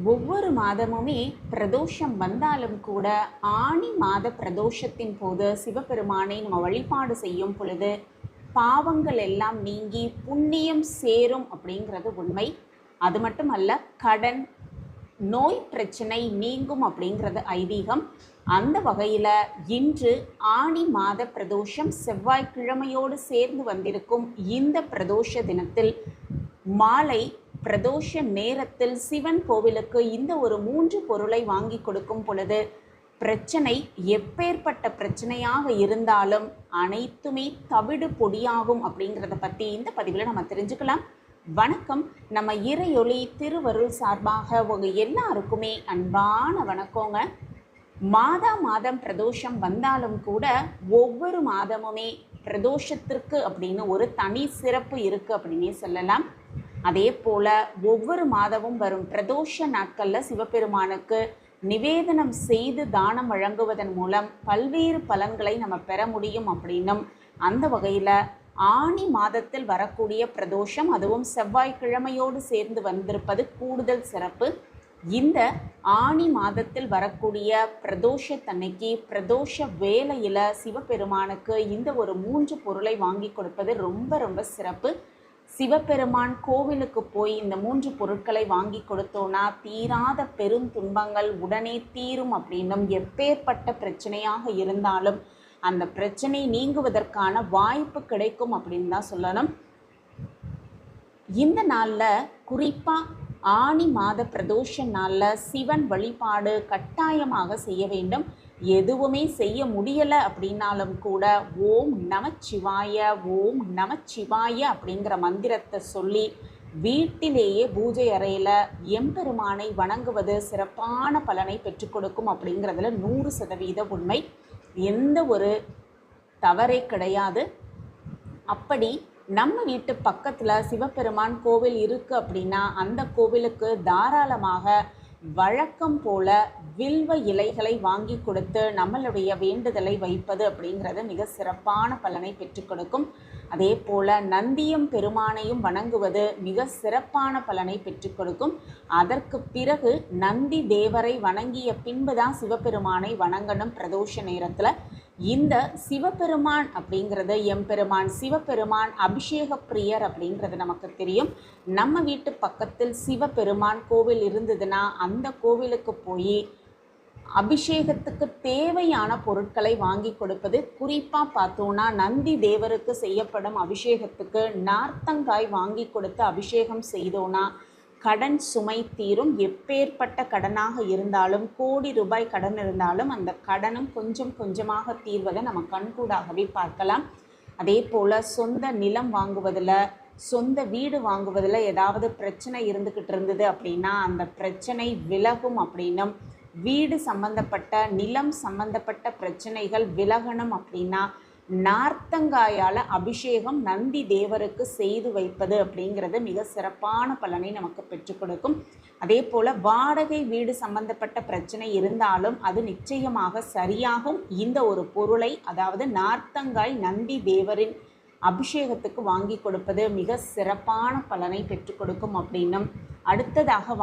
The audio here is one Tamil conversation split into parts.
ஒவ்வொரு மாதமுமே பிரதோஷம் வந்தாலும் கூட ஆனி மாத பிரதோஷத்தின் போது சிவபெருமானை நம்ம வழிபாடு செய்யும் பொழுது பாவங்கள் எல்லாம் நீங்கி புண்ணியம் சேரும் அப்படிங்கிறது உண்மை. அது மட்டுமல்ல, கடன் நோய் பிரச்சனை நீங்கும் அப்படிங்கிறது ஐதீகம். அந்த வகையில் இன்று ஆனி மாத பிரதோஷம் செவ்வாய்க்கிழமையோடு சேர்ந்து வந்திருக்கும் இந்த பிரதோஷ தினத்தில் மாலை பிரதோஷ நேரத்தில் சிவன் கோவிலுக்கு இந்த ஒரு 3 பொருளை வாங்கி கொடுக்கும் பொழுது பிரச்சனை எப்பேற்பட்ட பிரச்சனையாக இருந்தாலும் அனைத்துமே தவிடு பொடியாகும் அப்படிங்கிறத பற்றி இந்த பதிவில் நம்ம தெரிஞ்சுக்கலாம். வணக்கம். நம்ம இறையொளி திருவருள் சார்பாக உங்க எல்லாருக்குமே அன்பான வணக்கங்க. மாதம் பிரதோஷம் வந்தாலும் கூட ஒவ்வொரு மாதமுமே பிரதோஷத்திற்கு அப்படின்னு ஒரு தனி சிறப்பு இருக்கு அப்படின்னே சொல்லலாம். அதே போல ஒவ்வொரு மாதமும் வரும் பிரதோஷ நாட்களில் சிவபெருமானுக்கு நிவேதனம் செய்து தானம் வழங்குவதன் மூலம் பல்வேறு பலன்களை நம்ம பெற முடியும் அப்படின்னும், அந்த வகையில் ஆனி மாதத்தில் வரக்கூடிய பிரதோஷம் அதுவும் செவ்வாய்க்கிழமையோடு சேர்ந்து வந்திருப்பது கூடுதல் சிறப்பு. இந்த ஆனி மாதத்தில் வரக்கூடிய பிரதோஷத்தன்னைக்கு பிரதோஷ வேளையில் சிவபெருமானுக்கு இந்த ஒரு 3 பொருளை வாங்கி கொடுப்பது ரொம்ப ரொம்ப சிறப்பு. சிவபெருமான் கோவிலுக்கு போய் இந்த 3 பொருட்களை வாங்கி கொடுத்தோன்னா தீராத பெருந்துன்பங்கள் உடனே தீரும் அப்படின்னும், எப்பேற்பட்ட பிரச்சனையாக இருந்தாலும் அந்த பிரச்சனை நீங்குவதற்கான வாய்ப்பு கிடைக்கும் அப்படின்னு தான் சொல்லணும். இந்த நாளில் குறிப்பாக ஆனி மாத பிரதோஷ நாளில் சிவன் வழிபாடு கட்டாயமாக செய்ய வேண்டும். எதுவுமே செய்ய முடியலை அப்படின்னாலும் கூட ஓம் நமச்சிவாய ஓம் நமச்சிவாய அப்படிங்கிற மந்திரத்தை சொல்லி வீட்டிலேயே பூஜை அறையில் எம்பெருமானை வணங்குவது சிறப்பான பலனை பெற்றுக் கொடுக்கும் அப்படிங்கிறதுல 100% உண்மை. எந்த ஒரு தவறே கிடையாது. அப்படி நம்ம வீட்டு பக்கத்தில் சிவபெருமான் கோவில் இருக்குது அப்படின்னா அந்த கோவிலுக்கு தாராளமாக வழக்கம் போல வில்வ இலைகளை வாங்கி கொடுத்து நம்மளுடைய வேண்டுதலை வைப்பது அப்படிங்கிறது மிக சிறப்பான பலனை பெற்றுக் கொடுக்கும். அதே போல நந்தியம் பெருமானையும் வணங்குவது மிக சிறப்பான பலனை பெற்றுக் கொடுக்கும். அதற்கு பிறகு நந்தி தேவரை வணங்கிய பின்புதான் சிவபெருமானை வணங்கணும் பிரதோஷ நேரத்தில். இந்த சிவபெருமான் அப்படிங்கிறது எம்பெருமான் சிவபெருமான் அபிஷேக பிரியர் அப்படிங்கிறது நமக்கு தெரியும். நம்ம வீட்டு பக்கத்தில் சிவபெருமான் கோவில் இருந்ததுன்னா அந்த கோவிலுக்கு போய் அபிஷேகத்துக்கு தேவையான பொருட்களை வாங்கி கொடுப்பது. குறிப்பாக பார்த்தோன்னா நந்தி தேவருக்கு செய்யப்படும் அபிஷேகத்துக்கு நார்த்தங்காய் வாங்கி கொடுத்து அபிஷேகம் செய்தோன்னா கடன் சுமை தீரும். எப்பேற்பட்ட கடனாக இருந்தாலும், கோடி ரூபாய் கடன் இருந்தாலும் அந்த கடனும் கொஞ்சம் கொஞ்சமாக தீர்வதை நம்ம கண்கூடாகவே பார்க்கலாம். அதே போல் சொந்த நிலம் வாங்குவதில், சொந்த வீடு வாங்குவதில் ஏதாவது பிரச்சனை இருந்துக்கிட்டு இருந்தது அப்படின்னா அந்த பிரச்சனை விலகும் அப்படின்னும், வீடு சம்பந்தப்பட்ட நிலம் சம்பந்தப்பட்ட பிரச்சனைகள் விலகணும் அப்படின்னா நார்த்தங்காயால் அபிஷேகம் நந்தி தேவருக்கு செய்து வைப்பது அப்படிங்கிறது மிக சிறப்பான பலனை நமக்கு பெற்றுக் கொடுக்கும். அதே போல் வாடகை வீடு சம்பந்தப்பட்ட பிரச்சனை இருந்தாலும் அது நிச்சயமாக சரியாகும். இந்த ஒரு பொருளை, அதாவது நார்த்தங்காய் நந்தி தேவரின் அபிஷேகத்துக்கு வாங்கி கொடுப்பது மிக சிறப்பான பலனை பெற்றுக் கொடுக்கும் அப்படின்னும், அடுத்ததாக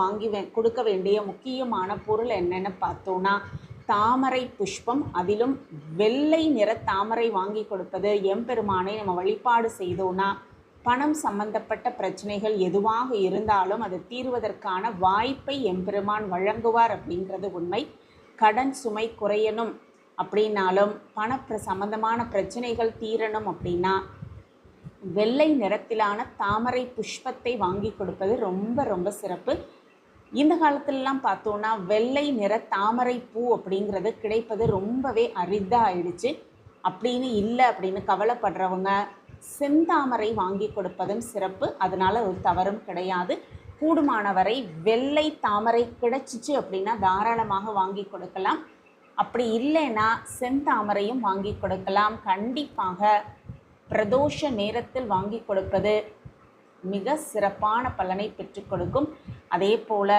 கொடுக்க வேண்டிய முக்கியமான பொருள் என்னென்னு பார்த்தோன்னா தாமரை புஷ்பம், அதிலும் வெள்ளை நிற தாமரை வாங்கி கொடுப்பது. எம்பெருமானை நம்ம வழிபாடு செய்தோன்னா பணம் சம்பந்தப்பட்ட பிரச்சனைகள் எதுவாக இருந்தாலும் அது தீர்வதற்கான வாய்ப்பை எம்பெருமான் வழங்குவார் அப்படிங்கிறது உண்மை. கடன் சுமை குறையணும் அப்படின்னாலும் சம்பந்தமான பிரச்சனைகள் தீரணும் அப்படின்னா வெள்ளை நிறத்திலான தாமரை புஷ்பத்தை வாங்கி கொடுப்பது ரொம்ப ரொம்ப சிறப்பு. இந்த காலத்திலலாம் பார்த்தோன்னா வெள்ளை நிற தாமரை பூ அப்படிங்கிறது கிடைப்பது ரொம்பவே அரிதாக ஆயிடுச்சு. அப்படின்னு இல்லை அப்படின்னு கவலைப்படுறவங்க செந்தாமரை வாங்கி கொடுப்பதும் சிறப்பு. அதனால் ஒரு தவறும் கிடையாது. கூடுமானவரை வெள்ளை தாமரை கிடைச்சிச்சு அப்படின்னா தாராளமாக வாங்கி கொடுக்கலாம். அப்படி இல்லைன்னா செந்தாமரையும் வாங்கி கொடுக்கலாம். கண்டிப்பாக பிரதோஷ நேரத்தில் வாங்கி கொடுப்பது மிக சிறப்பான பலனை பெற்றுக் கொடுக்கும். அதே போல்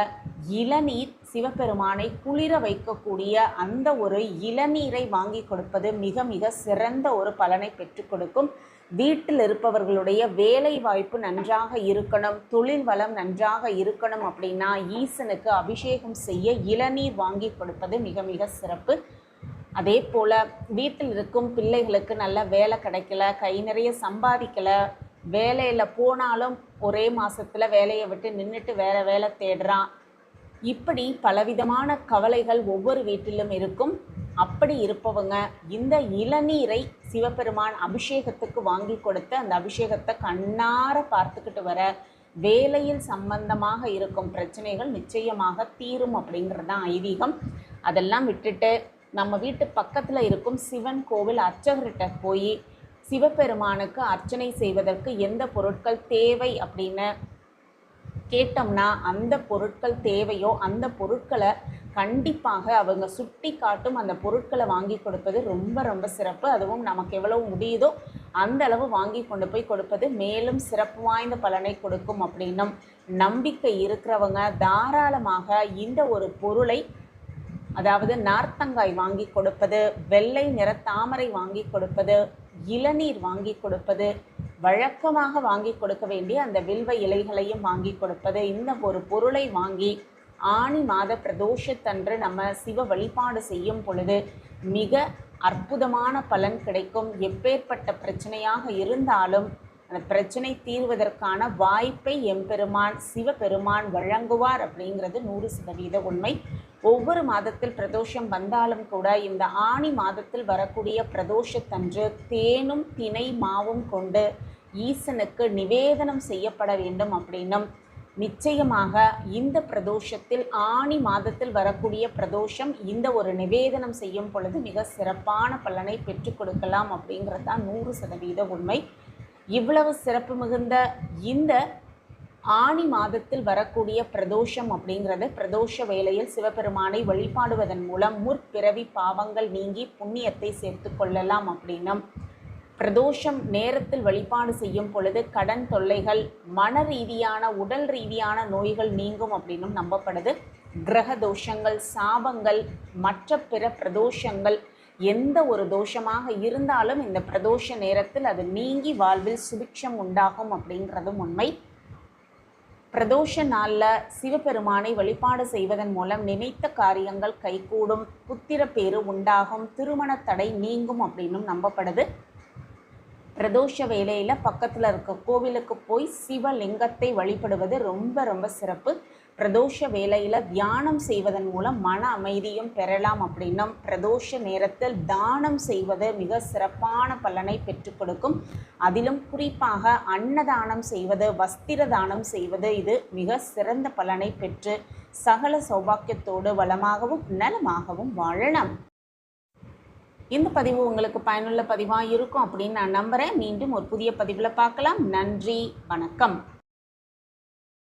இளநீர் சிவபெருமானை குளிர வைக்கக்கூடிய அந்த ஒரு இளநீரை வாங்கி கொடுப்பது மிக மிக சிறந்த ஒரு பலனை பெற்றுக் கொடுக்கும். வீட்டில் இருப்பவர்களுடைய வேலை வாய்ப்பு நன்றாக இருக்கணும், தொழில் வளம் நன்றாக இருக்கணும் அப்படின்னா ஈசனுக்கு அபிஷேகம் செய்ய இளநீர் வாங்கி கொடுப்பது மிக மிக சிறப்பு. அதே போல் வீட்டில் இருக்கும் பிள்ளைகளுக்கு நல்ல வேலை கிடைக்கல, கை நிறைய சம்பாதிக்கலை, வேலையில் போனாலும் ஒரே மாதத்தில் வேலையை விட்டு நின்றுட்டு வேறு வேலை தேடுறான், இப்படி பலவிதமான கவலைகள் ஒவ்வொரு வீட்டிலும் இருக்கும். அப்படி இருப்பவங்க இந்த இளநீரை சிவபெருமான் அபிஷேகத்துக்கு வாங்கி கொடுத்து அந்த அபிஷேகத்தை கண்ணார பார்த்துக்கிட்டு வர வேலையில் சம்பந்தமாக இருக்கும் பிரச்சனைகள் நிச்சயமாக தீரும் அப்படிங்கிறது தான் ஐதீகம். அதெல்லாம் விட்டுட்டு நம்ம வீட்டு பக்கத்தில் இருக்கும் சிவன் கோவில் அர்ச்சகர்கிட்ட போய் சிவபெருமானுக்கு அர்ச்சனை செய்வதற்கு எந்த பொருட்கள் தேவை அப்படின்னு கேட்டோம்னா அந்த பொருட்கள் தேவையோ அந்த பொருட்களை கண்டிப்பாக அவங்க சுட்டி காட்டும் அந்த பொருட்களை வாங்கி கொடுப்பது ரொம்ப ரொம்ப சிறப்பு. அதுவும் நமக்கு எவ்வளவு முடியுதோ அந்த அளவு வாங்கி கொண்டு போய் கொடுப்பது மேலும் சிறப்பு வாய்ந்த பலனை கொடுக்கும் அப்படின்னும் நம்பிக்கை இருக்கிறவங்க தாராளமாக இந்த ஒரு பொருளை, அதாவது நார்த்தங்காய் வாங்கி கொடுப்பது, வெள்ளை நிற தாமரை வாங்கி கொடுப்பது, இளநீர் வாங்கி கொடுப்பது, வழக்கமாக வாங்கி கொடுக்க வேண்டிய அந்த வில்வ இலைகளையும் வாங்கி கொடுப்பது, இந்த ஒரு பொருளை வாங்கி ஆனி மாத பிரதோஷத்தன்று நம்ம சிவ வழிபாடு செய்யும் பொழுது மிக அற்புதமான பலன் கிடைக்கும். எப்பேற்பட்ட பிரச்சனையாக இருந்தாலும் அந்த பிரச்சனை தீர்வதற்கான வாய்ப்பை எம்பெருமான் சிவபெருமான் வழங்குவார் அப்படிங்கிறது 100% உண்மை. ஒவ்வொரு மாதத்தில் பிரதோஷம் வந்தாலும் கூட இந்த ஆனி மாதத்தில் வரக்கூடிய பிரதோஷத்தன்று தேனும் தினை மாவும் கொண்டு ஈசனுக்கு நிவேதனம் செய்யப்பட வேண்டும் அப்படின்னும், நிச்சயமாக இந்த பிரதோஷத்தில் ஆனி மாதத்தில் வரக்கூடிய பிரதோஷம் இந்த ஒரு நிவேதனம் செய்யும் பொழுது மிக சிறப்பான பலனை பெற்றுக் கொடுக்கலாம் அப்படிங்கிறது தான் 100% உண்மை. இவ்வளவு சிறப்பு மிகுந்த இந்த ஆனி மாதத்தில் வரக்கூடிய பிரதோஷம் அப்படிங்கிறது, பிரதோஷ வேளையில் சிவபெருமானை வழிபாடுவதன் மூலம் முற்பிறவி பாவங்கள் நீங்கி புண்ணியத்தை சேர்த்து கொள்ளலாம் அப்படின்னும், பிரதோஷம் நேரத்தில் வழிபாடு செய்யும் பொழுது கடன் தொல்லைகள், மன ரீதியான உடல் ரீதியான நோய்கள் நீங்கும் அப்படின்னும் நம்பப்படுது. கிரக தோஷங்கள், சாபங்கள், மற்ற பிற பிரதோஷங்கள் எந்த ஒரு தோஷமாக இருந்தாலும் இந்த பிரதோஷ நேரத்தில் அது நீங்கி வாழ்வில் சுபிக்ஷம் உண்டாகும் அப்படிங்கிறதும் உண்மை. பிரதோஷ நாளில் சிவபெருமானை வழிபாடு செய்வதன் மூலம் நினைத்த காரியங்கள் கைகூடும், புத்திர பேறு உண்டாகும், திருமண தடை நீங்கும் அப்படின்னும் நம்பப்படுது. பிரதோஷ வேளையில் பக்கத்தில் இருக்க கோவிலுக்கு போய் சிவலிங்கத்தை வழிபடுவது ரொம்ப ரொம்ப சிறப்பு. பிரதோஷ வேளையில் தியானம் செய்வதன் மூலம் மன அமைதியும் பெறலாம் அப்படின்னும், பிரதோஷ நேரத்தில் தானம் செய்வது மிக சிறப்பான பலனை பெற்றுக் கொடுக்கும். அதிலும் குறிப்பாக அன்னதானம் செய்வது, வஸ்திர தானம் செய்வது, இது மிக சிறந்த பலனை பெற்று சகல சௌபாக்கியத்தோடு வளமாகவும் நலமாகவும் வாழலாம். இந்த பதிவு உங்களுக்கு பயனுள்ள பதிவாக இருக்கும் அப்படின்னு நான் நம்புகிறேன். மீண்டும் ஒரு புதிய பதிவில் பார்க்கலாம். நன்றி, வணக்கம்.